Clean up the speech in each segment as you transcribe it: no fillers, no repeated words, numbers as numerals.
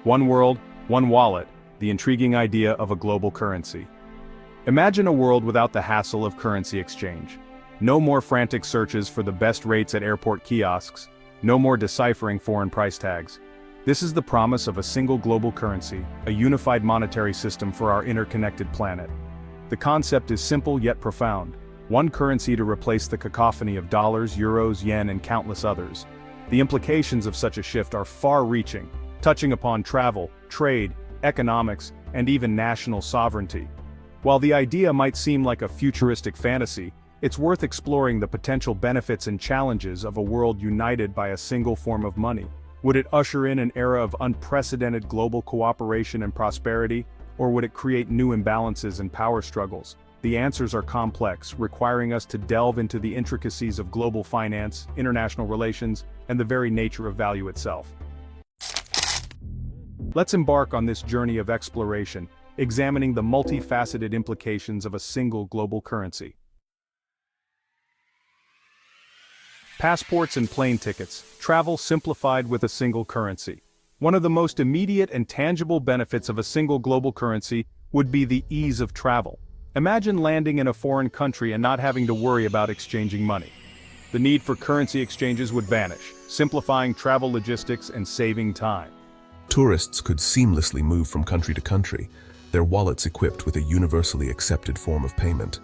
One world, one wallet, the intriguing idea of a global currency. Imagine a world without the hassle of currency exchange. No more frantic searches for the best rates at airport kiosks, no more deciphering foreign price tags. This is the promise of a single global currency, a unified monetary system for our interconnected planet. The concept is simple yet profound. One currency to replace the cacophony of dollars, euros, yen, and countless others. The implications of such a shift are far-reaching, touching upon travel, trade, economics, and even national sovereignty. While the idea might seem like a futuristic fantasy, it's worth exploring the potential benefits and challenges of a world united by a single form of money. Would it usher in an era of unprecedented global cooperation and prosperity, or would it create new imbalances and power struggles? The answers are complex, requiring us to delve into the intricacies of global finance, international relations, and the very nature of value itself. Let's embark on this journey of exploration, examining the multifaceted implications of a single global currency. Passports and plane tickets, travel simplified with a single currency. One of the most immediate and tangible benefits of a single global currency would be the ease of travel. Imagine landing in a foreign country and not having to worry about exchanging money. The need for currency exchanges would vanish, simplifying travel logistics and saving time. Tourists could seamlessly move from country to country, their wallets equipped with a universally accepted form of payment.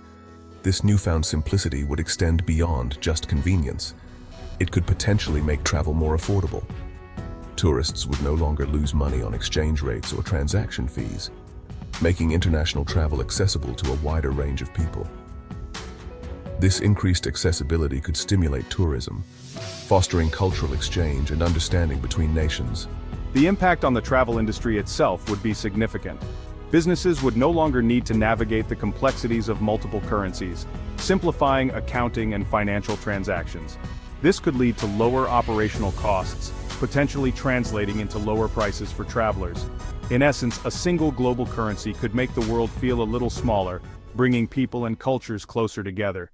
This newfound simplicity would extend beyond just convenience. It could potentially make travel more affordable. Tourists would no longer lose money on exchange rates or transaction fees, making international travel accessible to a wider range of people. This increased accessibility could stimulate tourism, fostering cultural exchange and understanding between nations. The impact on the travel industry itself would be significant. Businesses would no longer need to navigate the complexities of multiple currencies, simplifying accounting and financial transactions. This could lead to lower operational costs, potentially translating into lower prices for travelers. In essence, a single global currency could make the world feel a little smaller, bringing people and cultures closer together.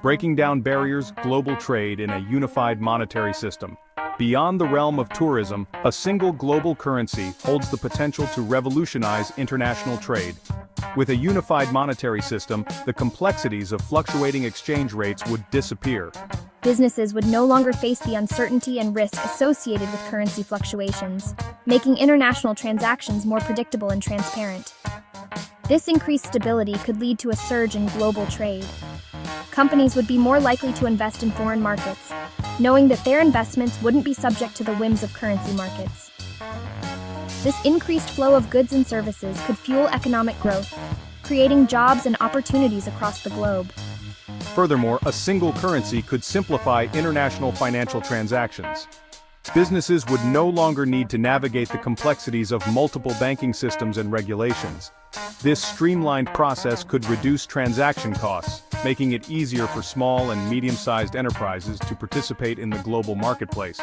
Breaking down barriers, global trade in a unified monetary system. Beyond the realm of tourism, a single global currency holds the potential to revolutionize international trade. With a unified monetary system, the complexities of fluctuating exchange rates would disappear. Businesses would no longer face the uncertainty and risk associated with currency fluctuations, making international transactions more predictable and transparent. This increased stability could lead to a surge in global trade. Companies would be more likely to invest in foreign markets, knowing that their investments wouldn't be subject to the whims of currency markets. This increased flow of goods and services could fuel economic growth, creating jobs and opportunities across the globe. Furthermore, a single currency could simplify international financial transactions. Businesses would no longer need to navigate the complexities of multiple banking systems and regulations. This streamlined process could reduce transaction costs, making it easier for small and medium-sized enterprises to participate in the global marketplace.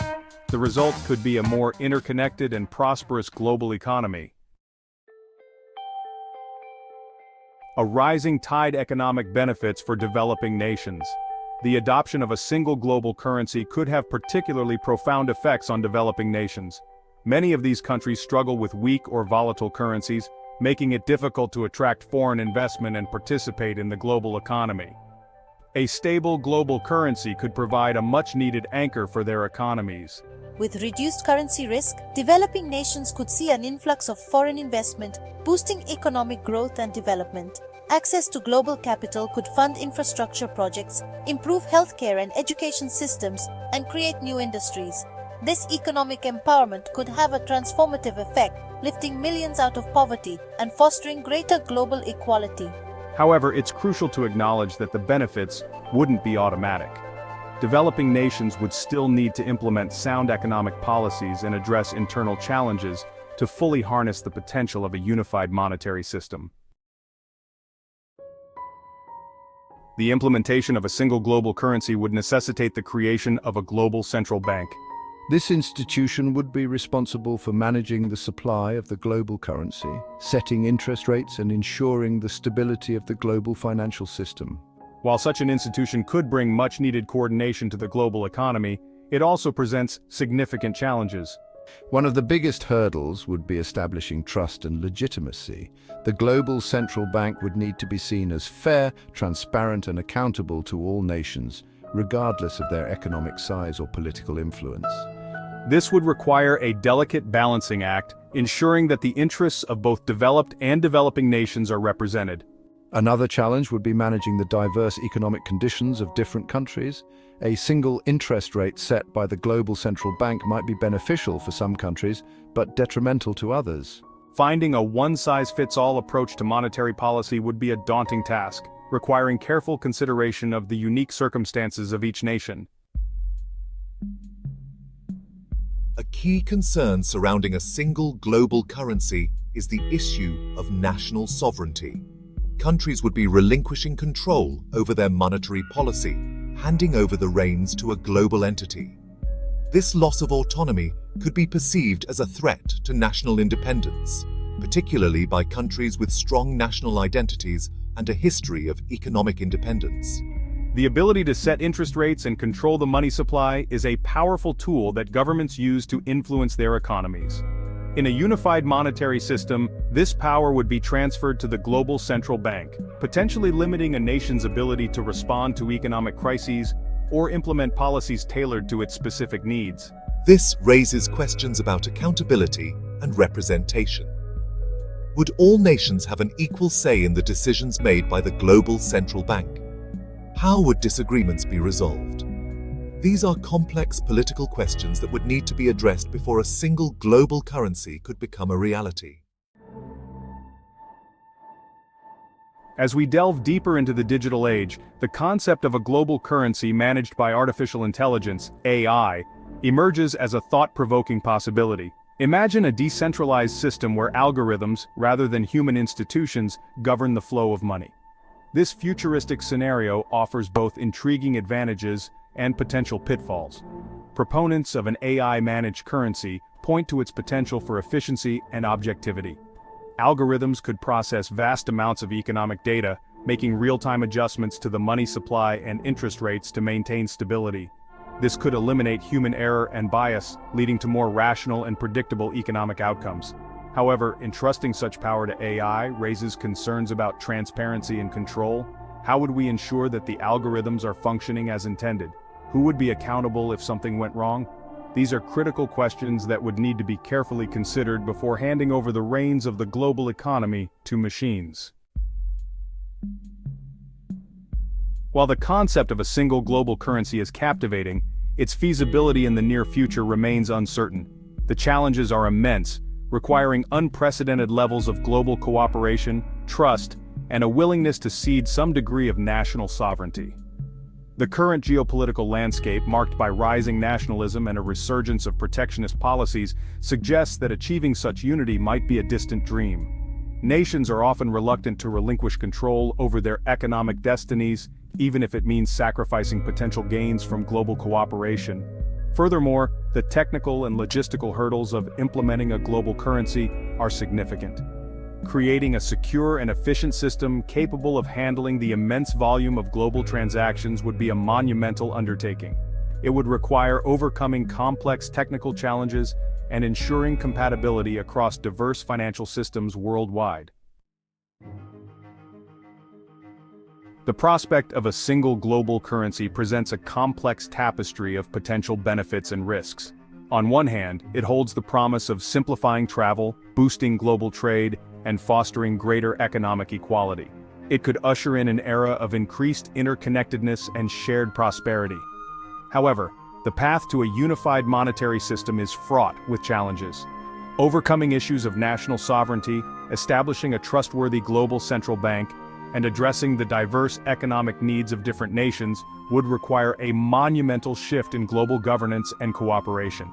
The result could be a more interconnected and prosperous global economy. A rising tide economic benefits for developing nations. The adoption of a single global currency could have particularly profound effects on developing nations. Many of these countries struggle with weak or volatile currencies, making it difficult to attract foreign investment and participate in the global economy. A stable global currency could provide a much-needed anchor for their economies. With reduced currency risk, developing nations could see an influx of foreign investment, boosting economic growth and development. Access to global capital could fund infrastructure projects, improve healthcare and education systems, and create new industries. This economic empowerment could have a transformative effect, lifting millions out of poverty and fostering greater global equality. However, it's crucial to acknowledge that the benefits wouldn't be automatic. Developing nations would still need to implement sound economic policies and address internal challenges to fully harness the potential of a unified monetary system. The implementation of a single global currency would necessitate the creation of a global central bank. This institution would be responsible for managing the supply of the global currency, setting interest rates, and ensuring the stability of the global financial system. While such an institution could bring much-needed coordination to the global economy, it also presents significant challenges. One of the biggest hurdles would be establishing trust and legitimacy. The global central bank would need to be seen as fair, transparent, and accountable to all nations, regardless of their economic size or political influence. This would require a delicate balancing act, ensuring that the interests of both developed and developing nations are represented. Another challenge would be managing the diverse economic conditions of different countries. A single interest rate set by the global central bank might be beneficial for some countries, but detrimental to others. Finding a one-size-fits-all approach to monetary policy would be a daunting task, requiring careful consideration of the unique circumstances of each nation. A key concern surrounding a single global currency is the issue of national sovereignty. Countries would be relinquishing control over their monetary policy, handing over the reins to a global entity. This loss of autonomy could be perceived as a threat to national independence, particularly by countries with strong national identities and a history of economic independence. The ability to set interest rates and control the money supply is a powerful tool that governments use to influence their economies. In a unified monetary system, this power would be transferred to the global central bank, potentially limiting a nation's ability to respond to economic crises or implement policies tailored to its specific needs. This raises questions about accountability and representation. Would all nations have an equal say in the decisions made by the global central bank? How would disagreements be resolved? These are complex political questions that would need to be addressed before a single global currency could become a reality. As we delve deeper into the digital age, the concept of a global currency managed by artificial intelligence, AI, emerges as a thought-provoking possibility. Imagine a decentralized system where algorithms, rather than human institutions, govern the flow of money. This futuristic scenario offers both intriguing advantages and potential pitfalls. Proponents of an AI-managed currency point to its potential for efficiency and objectivity. Algorithms could process vast amounts of economic data, making real-time adjustments to the money supply and interest rates to maintain stability. This could eliminate human error and bias, leading to more rational and predictable economic outcomes. However, entrusting such power to AI raises concerns about transparency and control. How would we ensure that the algorithms are functioning as intended? Who would be accountable if something went wrong? These are critical questions that would need to be carefully considered before handing over the reins of the global economy to machines. While the concept of a single global currency is captivating, its feasibility in the near future remains uncertain. The challenges are immense, requiring unprecedented levels of global cooperation, trust, and a willingness to cede some degree of national sovereignty. The current geopolitical landscape, marked by rising nationalism and a resurgence of protectionist policies, suggests that achieving such unity might be a distant dream. Nations are often reluctant to relinquish control over their economic destinies, even if it means sacrificing potential gains from global cooperation. Furthermore, the technical and logistical hurdles of implementing a global currency are significant. Creating a secure and efficient system capable of handling the immense volume of global transactions would be a monumental undertaking. It would require overcoming complex technical challenges and ensuring compatibility across diverse financial systems worldwide. The prospect of a single global currency presents a complex tapestry of potential benefits and risks. On one hand, it holds the promise of simplifying travel, boosting global trade, and fostering greater economic equality. It could usher in an era of increased interconnectedness and shared prosperity. However, the path to a unified monetary system is fraught with challenges. Overcoming issues of national sovereignty, establishing a trustworthy global central bank, and addressing the diverse economic needs of different nations would require a monumental shift in global governance and cooperation.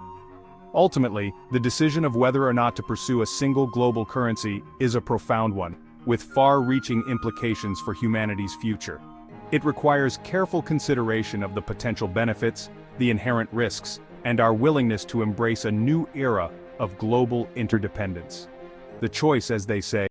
Ultimately, the decision of whether or not to pursue a single global currency is a profound one, with far-reaching implications for humanity's future. It requires careful consideration of the potential benefits, the inherent risks, and our willingness to embrace a new era of global interdependence. The choice, as they say,